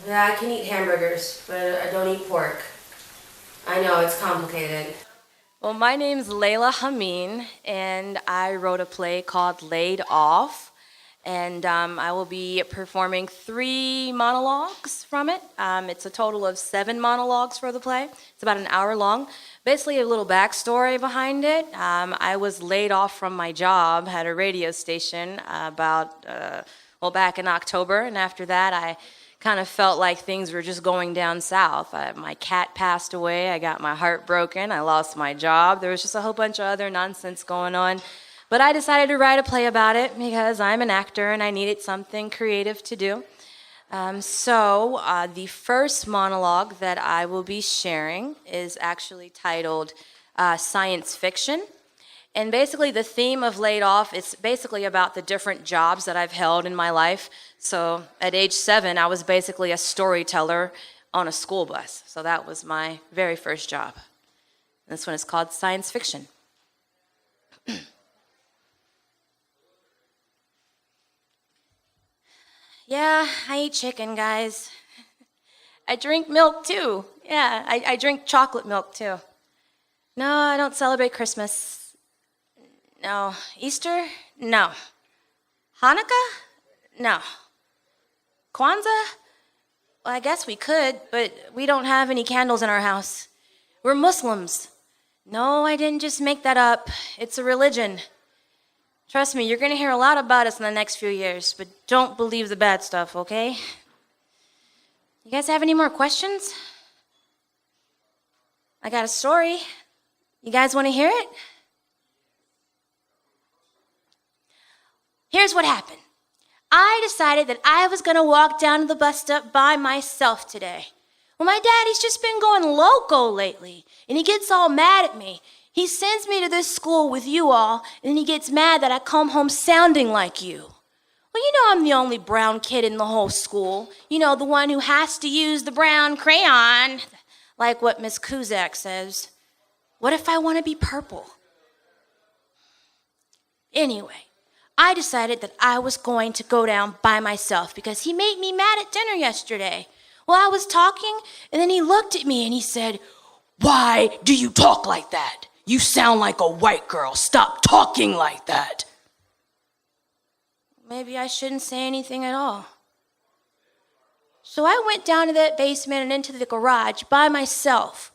Yeah, I can eat hamburgers, but I don't eat pork. I know, it's complicated. Well, my name's Layla Hameen, and I wrote a play called Laid Off. And I will be performing 3 monologues from it. It's a total of 7 monologues for the play. It's about an hour long. Basically, a little backstory behind it. I was laid off from my job at a radio station back in October, and after that, I kind of felt like things were just going down south. My cat passed away, I got my heart broken, I lost my job. There was just a whole bunch of other nonsense going on. But I decided to write a play about it because I'm an actor and I needed something creative to do. The first monologue that I will be sharing is actually titled Science Fiction. And basically the theme of Laid Off, it's basically about the different jobs that I've held in my life. So at age 7, I was basically a storyteller on a school bus. So that was my very first job. This one is called Science Fiction. Yeah, I eat chicken, guys. I drink milk too. Yeah, I drink chocolate milk too. No, I don't celebrate Christmas. No. Easter? No. Hanukkah? No. Kwanzaa? Well, I guess we could, but we don't have any candles in our house. We're Muslims. No, I didn't just make that up. It's a religion. Trust me, you're going to hear a lot about us in the next few years, but don't believe the bad stuff, okay? You guys have any more questions? I got a story. You guys want to hear it? Here's what happened. I decided that I was going to walk down to the bus stop by myself today. Well, my daddy's just been going loco lately, and he gets all mad at me. He sends me to this school with you all, and he gets mad that I come home sounding like you. Well, you know I'm the only brown kid in the whole school. You know, the one who has to use the brown crayon, like what Miss Kuzak says. What if I want to be purple? Anyway, I decided that I was going to go down by myself because he made me mad at dinner yesterday. Well, I was talking, and then he looked at me and he said, "Why do you talk like that? You sound like a white girl. Stop talking like that." Maybe I shouldn't say anything at all. So I went down to that basement and into the garage by myself.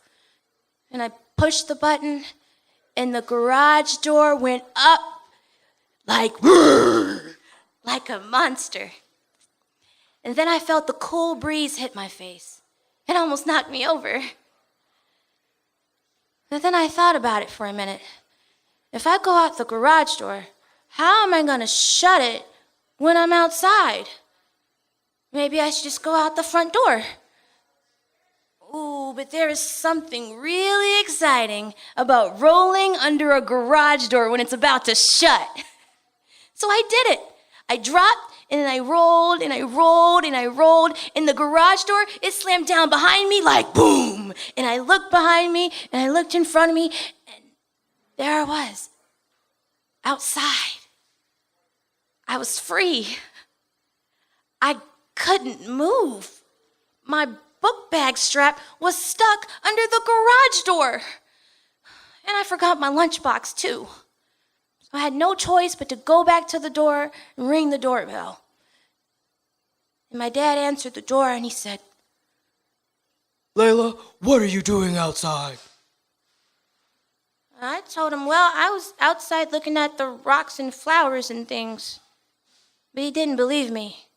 And I pushed the button, and the garage door went up like a monster. And then I felt the cool breeze hit my face. It almost knocked me over. And then I thought about it for a minute. If I go out the garage door, how am I going to shut it when I'm outside? Maybe I should just go out the front door. Ooh, but there is something really exciting about rolling under a garage door when it's about to shut. So I did it. I dropped, and then I rolled, and I rolled, and I rolled, and the garage door, it slammed down behind me like boom. And I looked behind me, and I looked in front of me, and there I was, outside. I was free. I couldn't move. My book bag strap was stuck under the garage door. And I forgot my lunchbox, too. So I had no choice but to go back to the door and ring the doorbell. And my dad answered the door and he said, "Layla, what are you doing outside?" I told him, well, I was outside looking at the rocks and flowers and things. But he didn't believe me.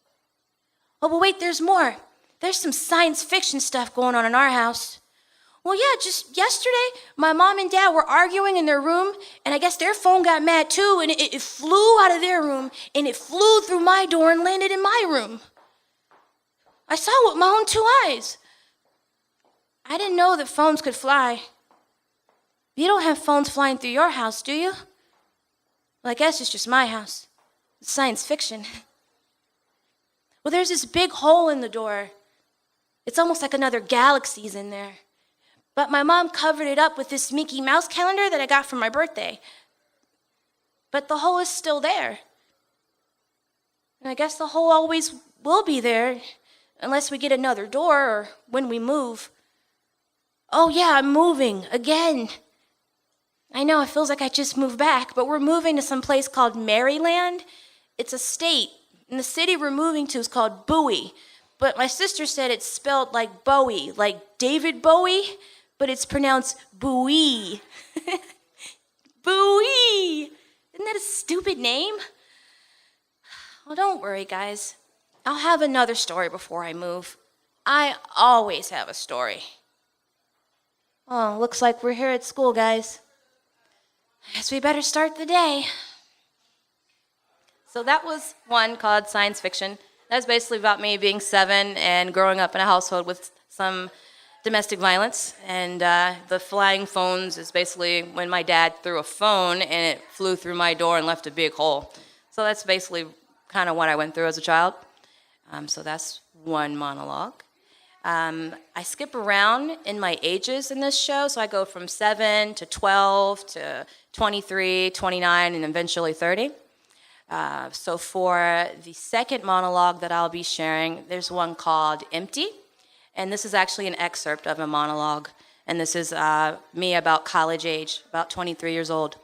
Oh, but wait, there's more. There's some science fiction stuff going on in our house. Well, yeah, just yesterday, my mom and dad were arguing in their room, and I guess their phone got mad too, and it flew out of their room, and it flew through my door and landed in my room. I saw it with my own 2 eyes. I didn't know that phones could fly. You don't have phones flying through your house, do you? Well, I guess it's just my house. It's science fiction. Well, there's this big hole in the door. It's almost like another galaxy's in there. But my mom covered it up with this Mickey Mouse calendar that I got for my birthday. But the hole is still there. And I guess the hole always will be there unless we get another door or when we move. Oh yeah, I'm moving again. I know, it feels like I just moved back, but we're moving to some place called Maryland. It's a state, and the city we're moving to is called Bowie. But my sister said it's spelled like Bowie, like David Bowie, but it's pronounced Bowie. Bowie! Isn't that a stupid name? Well, don't worry, guys. I'll have another story before I move. I always have a story. Oh, looks like we're here at school, guys. Guess we better start the day. So that was one called Science Fiction. That's basically about me being 7 and growing up in a household with some domestic violence. And the flying phones is basically when my dad threw a phone and it flew through my door and left a big hole. So that's basically kind of what I went through as a child. So that's one monologue. I skip around in my ages in this show, so I go from 7 to 12 to 23, 29, and eventually 30. So for the second monologue that I'll be sharing, there's one called Empty, and this is actually an excerpt of a monologue, and this is me about college age, about 23 years old.